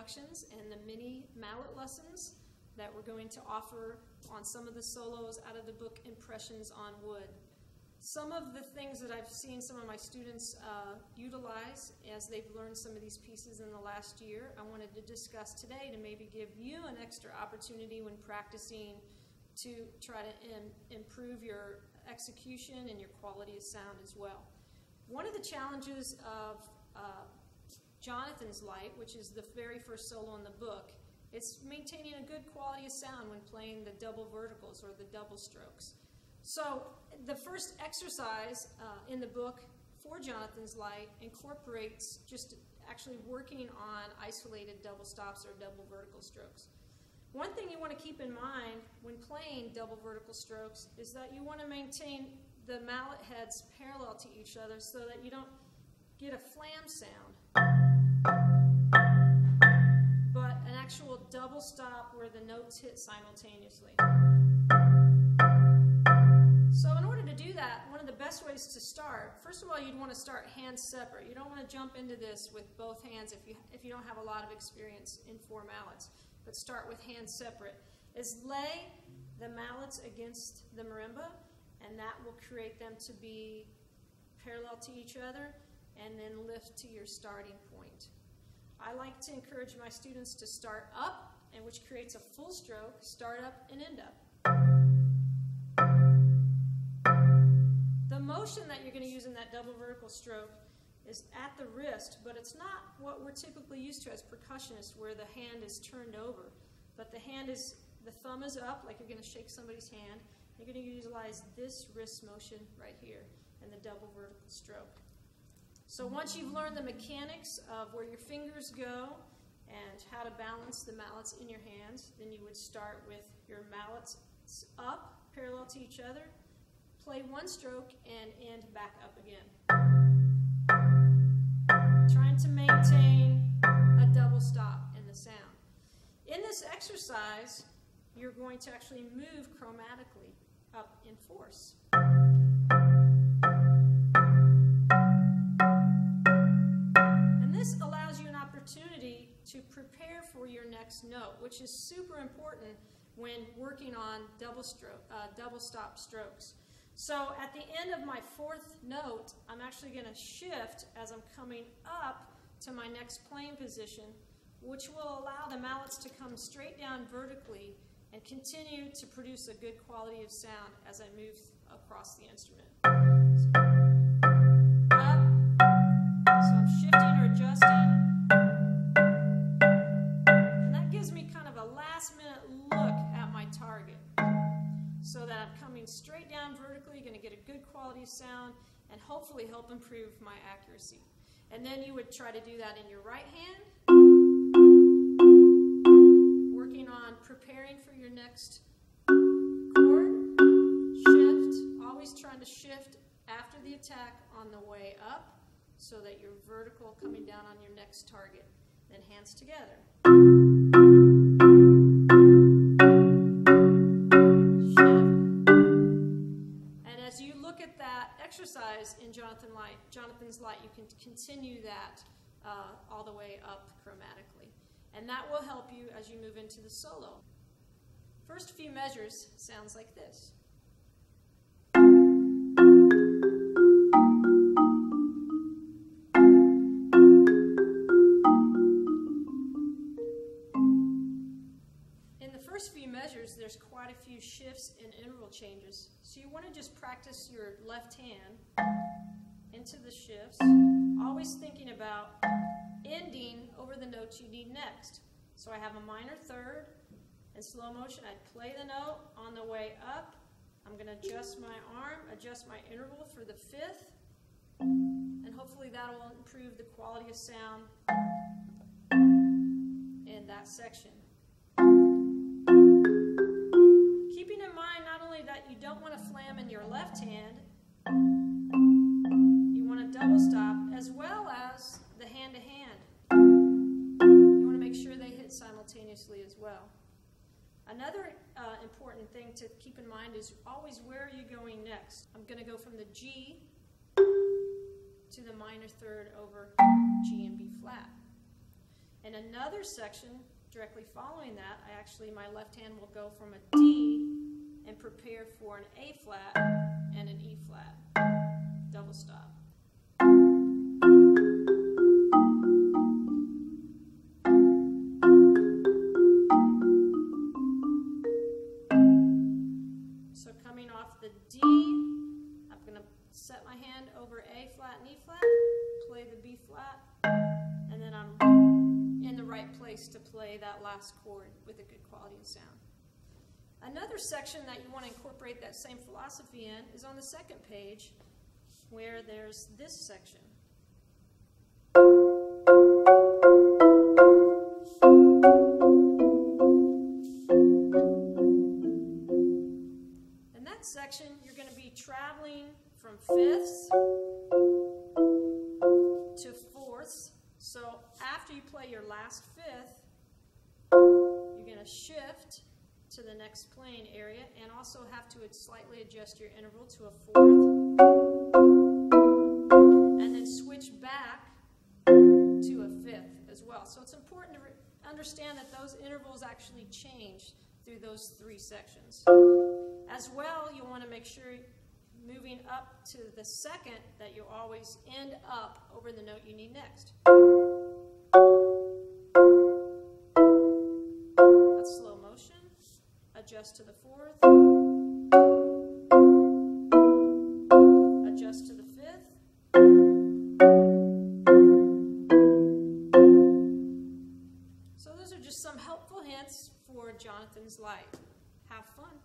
introductions and the mini mallet lessons that we're going to offer on some of the solos out of the book Impressions on Wood. Some of the things that I've seen some of my students utilize as they've learned some of these pieces in the last year, I wanted to discuss today to maybe give you an extra opportunity when practicing to try to improve your execution and your quality of sound as well. One of the challenges of Jonathan's Light, which is the very first solo in the book, it's maintaining a good quality of sound when playing the double verticals or the double strokes. So the first exercise in the book for Jonathan's Light incorporates just actually working on isolated double stops or double vertical strokes. One thing you want to keep in mind when playing double vertical strokes is that you want to maintain the mallet heads parallel to each other so that you don't get a flam sound, but an actual double stop where the notes hit simultaneously. So in order to do that, one of the best ways to start, first of all, you'd want to start hands separate. You don't want to jump into this with both hands if you don't have a lot of experience in four mallets, but start with hands separate. Is lay the mallets against the marimba, and that will create them to be parallel to each other, and then lift to your starting point. I like to encourage my students to start up, and which creates a full stroke, start up and end up. The motion that you're going to use in that double vertical stroke is at the wrist, but it's not what we're typically used to as percussionists, where the hand is turned over. But the thumb is up, like you're going to shake somebody's hand. You're going to utilize this wrist motion right here in the double vertical stroke. So once you've learned the mechanics of where your fingers go and how to balance the mallets in your hands, then you would start with your mallets up, parallel to each other, play one stroke, and end back up again. Trying to maintain a double stop in the sound. In this exercise, you're going to actually move chromatically up in force. And this allows you an opportunity to prepare for your next note, which is super important when working on double stop strokes. So at the end of my fourth note, I'm actually going to shift as I'm coming up to my next playing position, which will allow the mallets to come straight down vertically and continue to produce a good quality of sound as I move across the instrument. Up, so I'm shifting or adjusting, and that gives me kind of a last-minute look at my target, so that I'm coming straight down vertically, going to get a good quality of sound, and hopefully help improve my accuracy. And then you would try to do that in your right hand, working on preparing for your next chord, shift, always trying to shift after the attack on the way up so that you're vertical coming down on your next target. Then hands together. Exercise in Jonathan's Light, you can continue that all the way up chromatically. And that will help you as you move into the solo. First few measures sounds like this. In the first few measures, there's quite a few shifts and interval changes. So you want to just practice your left hand into the shifts, always thinking about ending over the notes you need next. So I have a minor third. In slow motion, I'd play the note on the way up. I'm going to adjust my arm, adjust my interval for the fifth, and hopefully that will improve the quality of sound in that section. Keeping in mind not only that you don't want to flam in your left hand, you want to double stop, as well as the hand to hand. You want to make sure they hit simultaneously as well. Another important thing to keep in mind is always where are you going next. I'm going to go from the G to the minor third over G and B flat. In another section, directly following that, my left hand will go from a D and prepare for an A flat and an E flat. Double stop. So coming off the D, I'm going to set my hand over A flat and E flat, play the B flat, and then I'm in the right place to play that last chord with a good quality of sound. Another section that you want to incorporate that same philosophy in is on the second page, where there's this section. In that section, you're going to be traveling from fifths to fourths. So after you play your last fifth, you're going to shift to the next playing area and also have to slightly adjust your interval to a fourth, and then switch back to a fifth as well. So it's important to understand that those intervals actually change through those three sections. As well, you'll want to make sure moving up to the second that you always end up over the note you need next. That's slow motion. Adjust to the fourth. Adjust to the fifth. So those are just some helpful hints for Jonathan's life. Have fun.